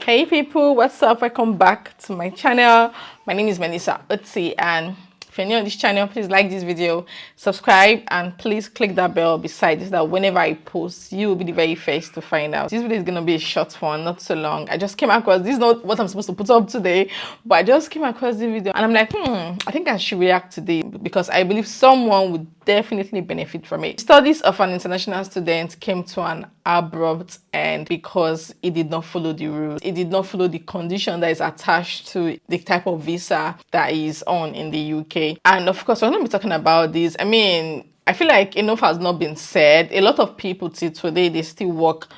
Hey people, what's up? Welcome back to my channel. My name is Melissa Utsi, and if you're new on this channel, please like this video, subscribe, and please click that bell beside this, that whenever I post, you will be the very first to find out. This video is gonna be a short one, not so long. I just came across this is not what I'm supposed to put up today, but I just came across this video and I'm like, I think I should react today because I believe someone would definitely benefit from it. Studies of an international student came to an abrupt end because it did not follow the rules. It did not follow the condition that is attached to the type of visa that is on in the UK. And of course, we're going to be talking about this. I mean, I feel like enough has not been said. A lot of people till today, they still work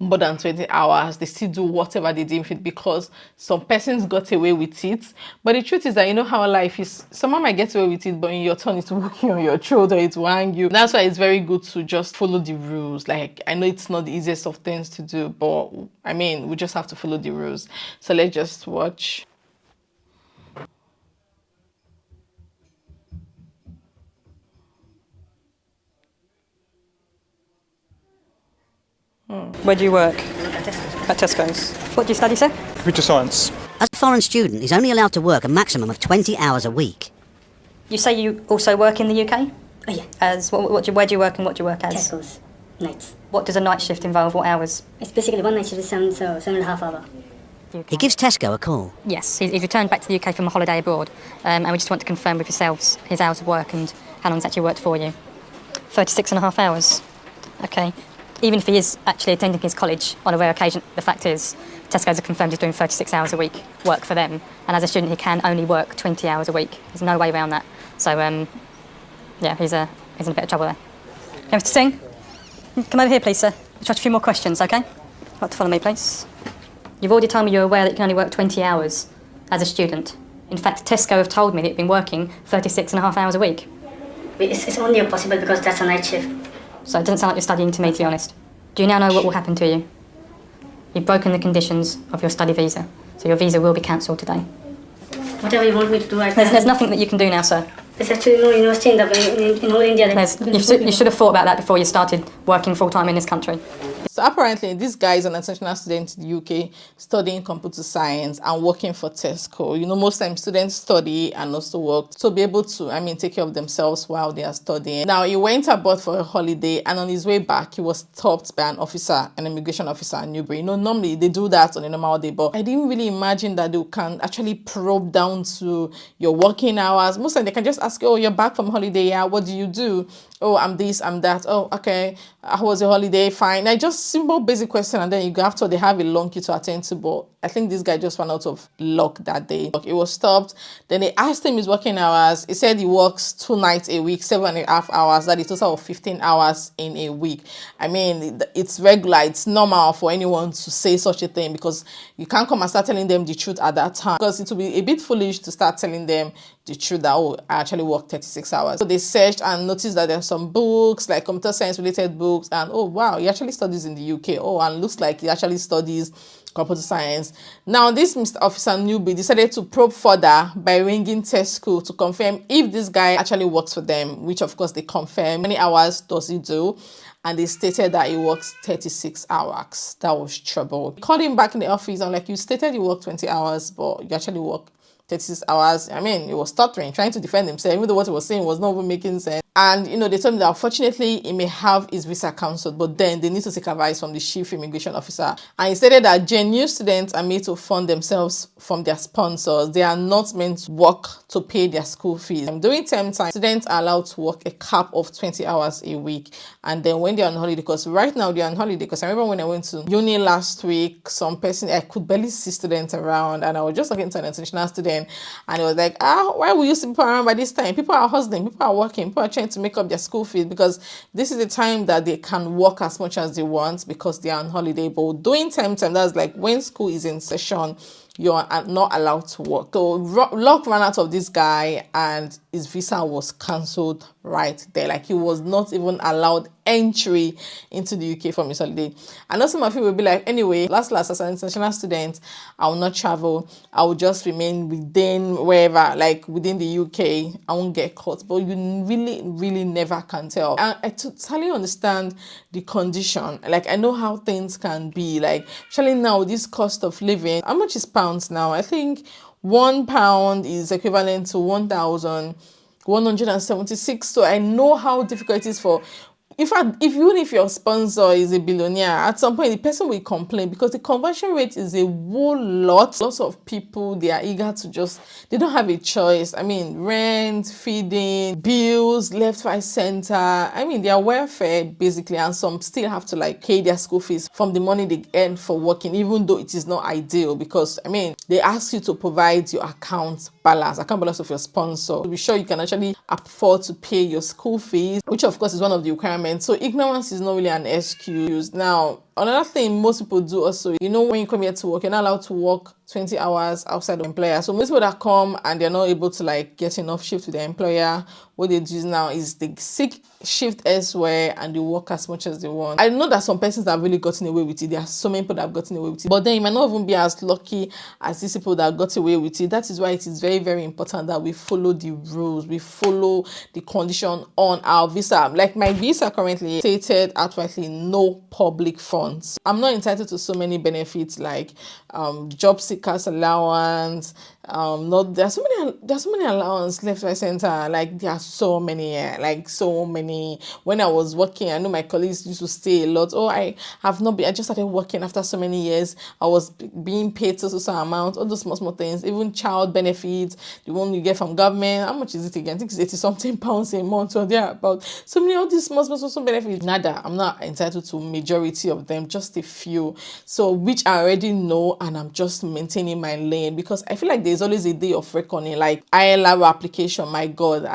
more than 20 hours. They still do whatever they deem fit because some persons got away with it. But the truth is that you know how life is. Someone might get away with it, but in your turn it's working on your shoulder, it will hang you. That's why it's very good to just follow the rules. Like, I know it's not the easiest of things to do, but I mean, we just have to follow the rules. So let's just watch. Where do you work? At Tesco's. What do you study, sir? Computer science. As a foreign student, he's only allowed to work a maximum of 20 hours a week. You say you also work in the UK? Oh, yeah. As where do you work and what do you work as? Tesco's. Nights. What does a night shift involve? What hours? It's basically one night shift is 7.5 hours. He gives Tesco a call. Yes, he's returned back to the UK from a holiday abroad, and we just want to confirm with yourselves his hours of work and how long he's actually worked for you. 36.5 hours. Okay. Even if he is actually attending his college on a rare occasion, the fact is Tesco's have confirmed he's doing 36 hours a week work for them, and as a student he can only work 20 hours a week. There's no way around that. So yeah, he's in a bit of trouble there. Mr. Singh, come over here please, sir. Just a few more questions, okay? You'd like to follow me, please. You've already told me you're aware that you can only work 20 hours as a student. In fact, Tesco have told me that you've been working 36.5 hours a week. It's only possible because that's a night shift. So it doesn't sound like you're studying to me, to be honest. Do you now know what will happen to you? You've broken the conditions of your study visa, so your visa will be cancelled today. Whatever you want me to do, There's nothing that you can do now, sir. There's actually no university in whole India. You should have thought about that before you started working full-time in this country. So apparently this guy is an international student in the UK studying computer science and working for Tesco. You know, most times students study and also work to be able to, take care of themselves while they are studying. Now, he went abroad for a holiday and on his way back, he was stopped by an immigration officer in Newbury. You know, normally they do that on a normal day, but I didn't really imagine that they can actually probe down to your working hours. Most times they can just ask, oh, you're back from holiday, yeah, what do you do? Oh, I'm this, I'm that. Oh, okay. How was your holiday? Fine. I just simple basic question, and then you go after they have a long queue to attend to. But I think this guy just ran out of luck that day. It was stopped. Then they asked him his working hours. He said he works 2 nights a week, 7.5 hours. That is a total of 15 hours in a week. I mean, it's regular. It's normal for anyone to say such a thing because you can't come and start telling them the truth at that time, because it will be a bit foolish to start telling them the truth that, oh, I actually work 36 hours. So they searched and noticed that there's some books, like computer science related books, and oh wow, he actually studies in the UK. Oh, and looks like he actually studies computer science. Now, this Mr. Officer Newby decided to probe further by ringing Tesco to confirm if this guy actually works for them, which of course they confirmed. How many hours does he do? And they stated that he works 36 hours. That was trouble. He called him back in the office and like, you stated you work 20 hours, but you actually work 36 hours. I mean, he was stuttering, trying to defend himself, even though what he was saying was not even making sense. And, you know, they told me that unfortunately he may have his visa cancelled, but then they need to take advice from the chief immigration officer. And he stated that genuine students are made to fund themselves from their sponsors. They are not meant to work to pay their school fees. During term time, students are allowed to work a cap of 20 hours a week. And then when they're on holiday, because right now they're on holiday, because I remember when I went to uni last week, I could barely see students around, and I was just talking to an international student, and it was like, why will you see people around by this time? People are hustling, people are working, people are trying to make up their school fees, because this is the time that they can work as much as they want because they are on holiday. But during term time, that's like when school is in session, you're not allowed to work. So luck ran out of this guy and his visa was cancelled right there. Like he was not even allowed entry into the UK from his holiday. And also my people will be like, anyway, last as an international student, I will not travel. I will just remain within wherever, like within the UK. I won't get caught. But you really never can tell. And I totally understand the condition. Like I know how things can be. Like especially now, this cost of living. How much is pounds now? I think £1 is equivalent to 1,176. So I know how difficult it is for, even if your sponsor is a billionaire, at some point the person will complain because the conversion rate is a whole lot. Lots of people, they are eager to they don't have a choice. I mean, rent, feeding, bills, left, right, center. I mean, their welfare basically, and some still have to like pay their school fees from the money they earn for working, even though it is not ideal because I mean, they ask you to provide your account balance of your sponsor to be sure you can actually afford to pay your school fees, which of course is one of the requirements. So ignorance is not really an excuse. Now, another thing most people do also, when you come here to work, you're not allowed to work 20 hours outside the employer. So most people that come and they're not able to like get enough shift with their employer, what they do now is they seek shift elsewhere and they work as much as they want. I know that some persons have really gotten away with it. There are so many people that have gotten away with it. But then you might not even be as lucky as these people that got away with it. That is why it is very important that we follow the rules. We follow the condition on our visa. Like my visa currently stated outrightly no public funds. I'm not entitled to so many benefits like job seekers allowance. There's so many allowance left, right, center. Like there are so many, When I was working, I know my colleagues used to say a lot. Oh, I just started working after so many years. I was being paid so amount. All those small things. Even child benefits, the one you get from government. How much is it again? I think it's 80 something pounds a month. So they're about so many all these small benefits. Nada, I'm not entitled to majority of them, just a few. So which I already know, and I'm just maintaining my lane because I feel like there's always a day of reckoning. Like ILR application, my God,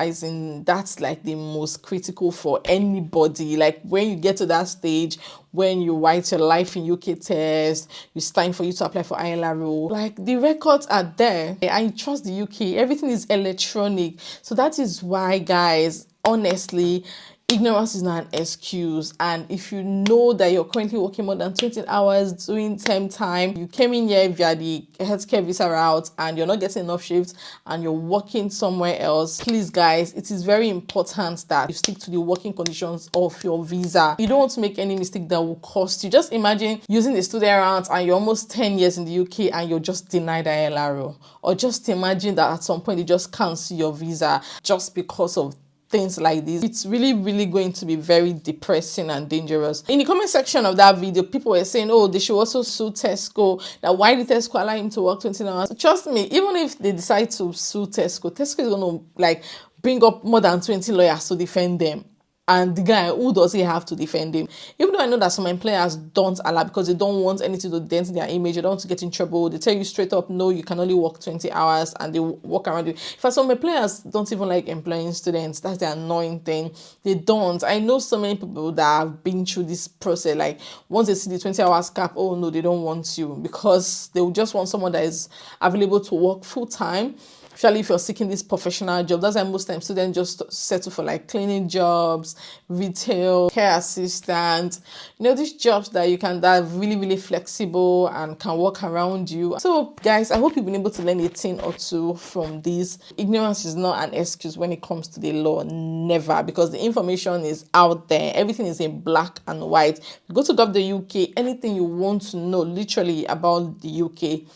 that's like the most critical for anybody. Like when you get to that stage, when you write your life in UK test, it's time for you to apply for ILR. Like the records are there. I trust the UK. Everything is electronic. So that is why, guys, honestly, ignorance is not an excuse. And if you know that you're currently working more than 20 hours doing term time, you came in here via the healthcare visa route and you're not getting enough shifts and you're working somewhere else, please guys, it is very important that you stick to the working conditions of your visa. You don't want to make any mistake that will cost you. Just imagine using the student route and you're almost 10 years in the UK and you're just denied ILR. Or just imagine that at some point they just cancel your visa just because of things like this. It's really going to be very depressing and dangerous. In the comment section of that video, people were saying, oh, they should also sue Tesco. That why did Tesco allow him to work 20 hours? Trust me, even if they decide to sue Tesco is going to like bring up more than 20 lawyers to defend them. And the guy, who does he have to defend him? Even though I know that some employers don't allow because they don't want anything to dent their image, they don't want to get in trouble. They tell you straight up, no, you can only work 20 hours and they walk around you. For some employers don't even like employing students. That's the annoying thing. They don't. I know so many people that have been through this process. Like once they see the 20 hours cap, oh no, they don't want you because they will just want someone that is available to work full time. Especially if you're seeking this professional job. That's why most times students just settle for like cleaning jobs, retail, care assistant, these jobs that are really flexible and can work around you. So guys, I hope you've been able to learn a thing or two from this. Ignorance is not an excuse when it comes to the law, never, because the information is out there. Everything is in black and white. You go to gov.uk, anything you want to know literally about the UK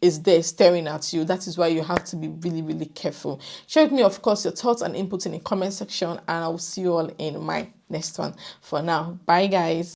is there staring at you. That is why you have to be really careful. Share with me, of course, your thoughts and input in the comment section, and I will see you all in my next one. For now, bye guys.